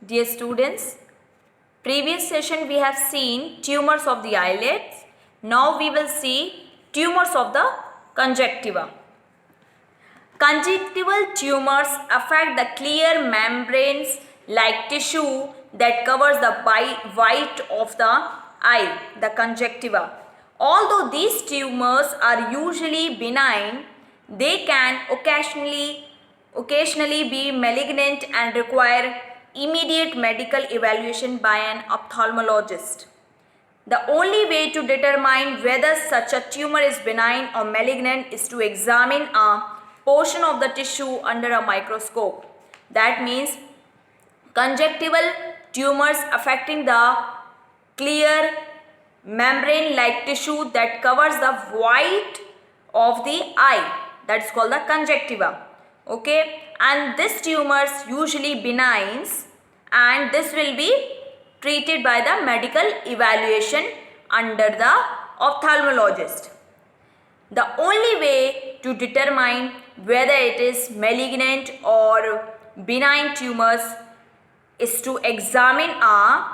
Dear students, previous session we have seen tumors of the eyelids. Now we will see tumors of the conjunctiva. Conjunctival tumors affect the clear membranes like tissue that covers the white of the eye, the conjunctiva. Although these tumors are usually benign, they can occasionally be malignant and require immediate medical evaluation by an ophthalmologist. The only way to determine whether such a tumor is benign or malignant is to examine a portion of the tissue under a microscope. That means conjunctival tumors affecting the clear membrane-like tissue that covers the white of the eye. That's called the conjunctiva. Okay, and these tumors usually benign, and this will be treated by the medical evaluation under the ophthalmologist. The only way to determine whether it is malignant or benign tumors is to examine a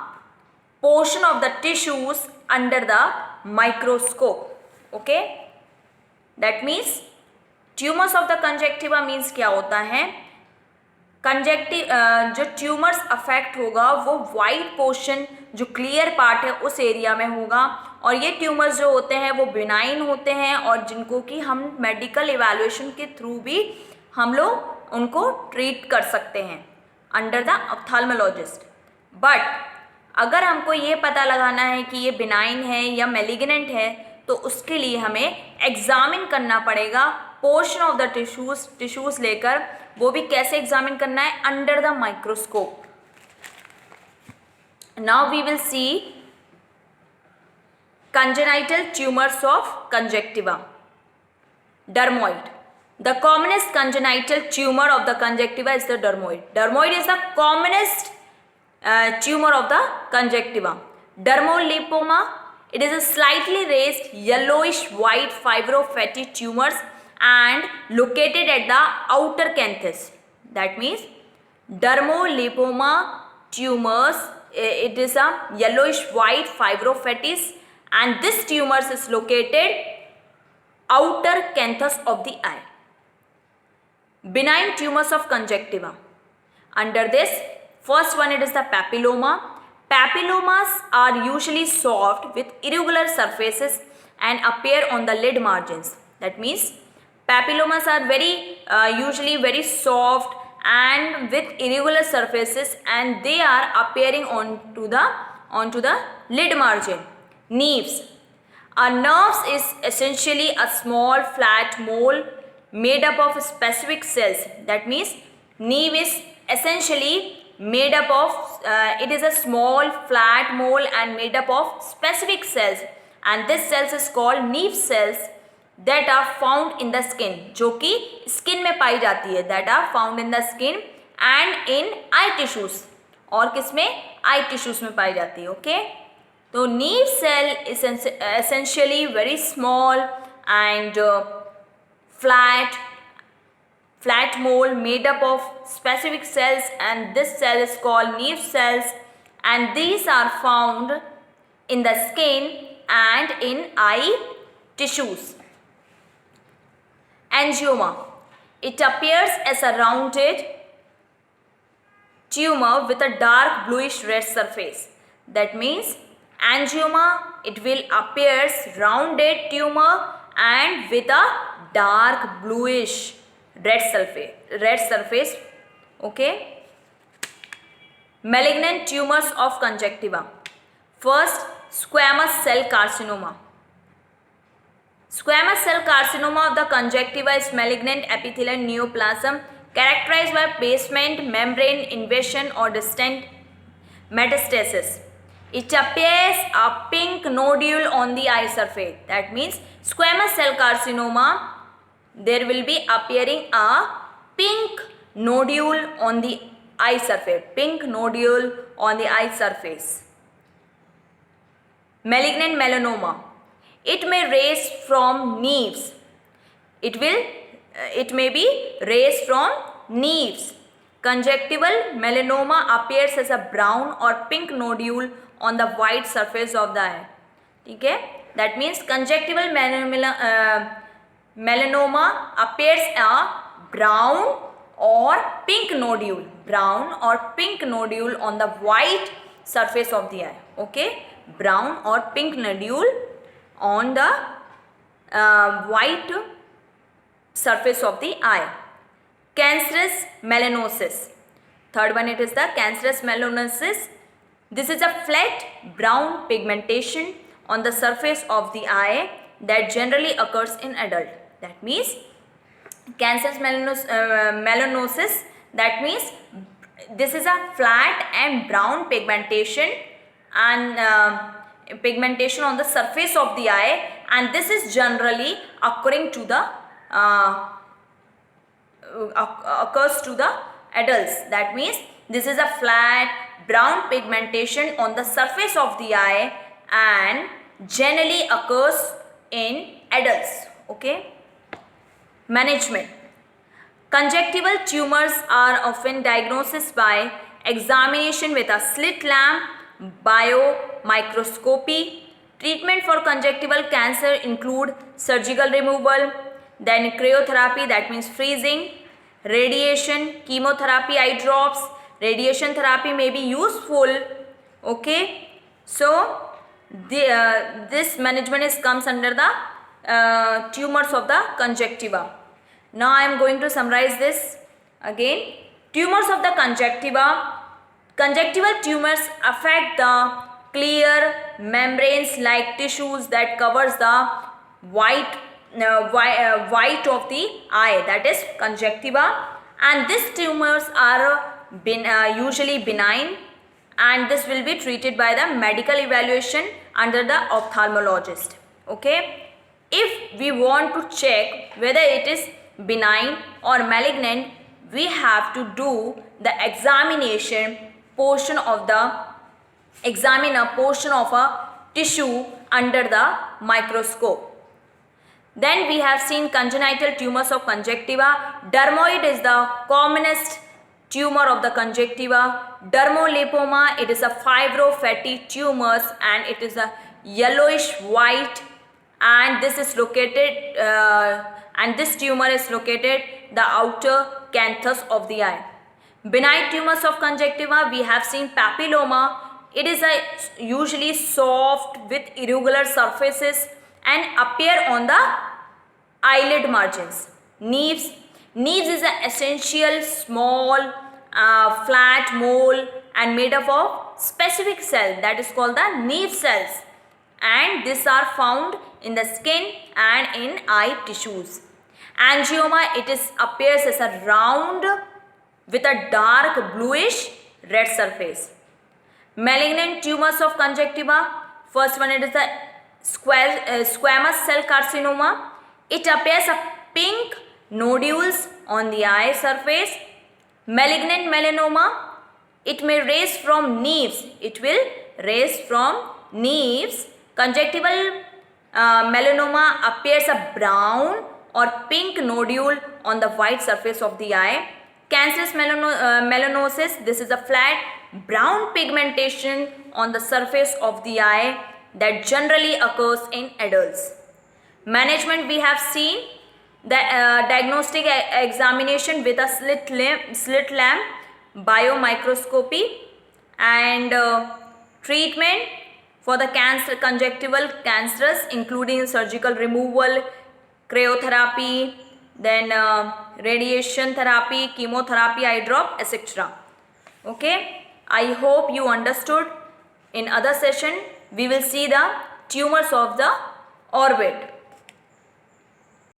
portion of the tissues under the microscope. Okay, that means tumors of the conjunctiva means क्या होता है, जो tumours affect होगा वो white portion जो clear part है उस area में होगा, और ये ट्यूमर्स जो होते हैं वो बिनाइन होते हैं और जिनको कि हम मेडिकल इवैल्यूएशन के थ्रू भी हम लोग उनको ट्रीट कर सकते हैं अंडर द ऑप्थेल्मोलॉजिस्ट. बट अगर हमको ये पता लगाना है कि ये बिनाइन है या मेलिग्नेंट है तो उसके लिए हमें एग्जामिन करना पड़ेगा पोर्शन ऑफ द टिश्यूज लेकर. वो भी कैसे एग्जामिन करना है, under the microscope. Now we will see congenital tumors of conjunctiva. Dermoid. The commonest congenital tumor of the conjunctiva is the dermoid. Dermoid is the commonest tumor of the conjunctiva. Dermolipoma, it is a slightly raised yellowish white fibrofatty tumors and located at the outer canthus. That means dermolipoma tumors, it is a yellowish white fibrofatty, and this tumors is located outer canthus of the eye. Benign tumors of conjunctiva. Under this, first one, it is the papilloma. Papillomas are usually soft with irregular surfaces and appear on the lid margins. That means papillomas are usually very soft and with irregular surfaces, and they are appearing onto the lid margin. Neves. A nerve is essentially a small flat mole made up of specific cells. That means neve is essentially made up of, it is a small flat mole and made up of specific cells, and this cells is called neve cells that are found in the skin, जो कि skin में पाई जाती है, that are found in the skin and in eye tissues, और किसमें, eye tissues में पाई जाती है. Okay, तो neve cell is essentially very small and flat mole made up of specific cells, and this cell is called neve cells, and these are found in the skin and in eye tissues. Angioma. It appears as a rounded tumor with a dark bluish red surface. That means angioma, it will appears rounded tumor and with a dark bluish red surface. Okay. Malignant tumors of conjunctiva. First, squamous cell carcinoma. Squamous cell carcinoma of the conjunctiva is malignant epithelial neoplasm characterized by basement membrane invasion or distant metastasis. It appears a pink nodule on the eye surface. That means squamous cell carcinoma, there will be appearing a pink nodule on the eye surface. Pink nodule on the eye surface. Malignant melanoma. It may raise from neves. It may be raised from neves. conjunctival melanoma appears as a brown or pink nodule on the white surface of the eye. ठीक है, that means conjunctival melanoma appears a brown or pink nodule, on the white surface of the eye. Okay, brown or pink nodule on the white surface of the eye. Cancerous melanosis. Third one, it is the cancerous melanosis. This is a flat brown pigmentation on the surface of the eye that generally occurs in adult. That means cancerous melanosis, that means this is a flat and brown pigmentation and pigmentation on the surface of the eye, and this is generally occurs to the adults. That means this is a flat brown pigmentation on the surface of the eye and generally occurs in adults. Okay. Management. Conjunctival tumors are often diagnosed by examination with a slit lamp biomicroscopy. Treatment for conjunctival cancer include surgical removal, then cryotherapy, that means freezing, radiation, chemotherapy, eye drops. Radiation therapy may be useful. Okay, so this management comes under the tumors of the conjunctiva. Now I am going to summarize this again. Tumors of the conjunctiva. Conjunctival tumors affect the clear membranes like tissues that covers the white of the eye, that is conjunctiva, and these tumors are usually benign, and this will be treated by the medical evaluation under the ophthalmologist. Okay, if we want to check whether it is benign or malignant, we have to do the examine a portion of a tissue under the microscope. Then we have seen congenital tumors of conjunctiva. Dermoid is the commonest tumor of the conjunctiva. Dermolipoma, it is a fibrofatty tumors and it is a yellowish white, and this is located this tumor is located the outer canthus of the eye. Benign tumors of conjunctiva, we have seen papilloma. It is usually soft with irregular surfaces and appear on the eyelid margins. Neves is an essential small flat mole and made up of specific cell, that is called the neve cells, and these are found in the skin and in eye tissues. Angioma, it appears as a round with a dark bluish red surface. Malignant tumors of conjunctiva. First one, it is the squamous cell carcinoma. It appears as pink nodules on the eye surface. Malignant melanoma, it may raise from neves. It will raise from neves. Conjunctival melanoma appears a brown or pink nodule on the white surface of the eye. Cancerous melanosis, this is a flat brown pigmentation on the surface of the eye that generally occurs in adults. Management, we have seen the diagnostic examination with a slit lamp biomicroscopy, and treatment for the conjunctival cancers including surgical removal, cryotherapy, then radiation therapy, chemotherapy, eye drop, etc. Okay, I hope you understood. In other session we will see the tumors of the orbit.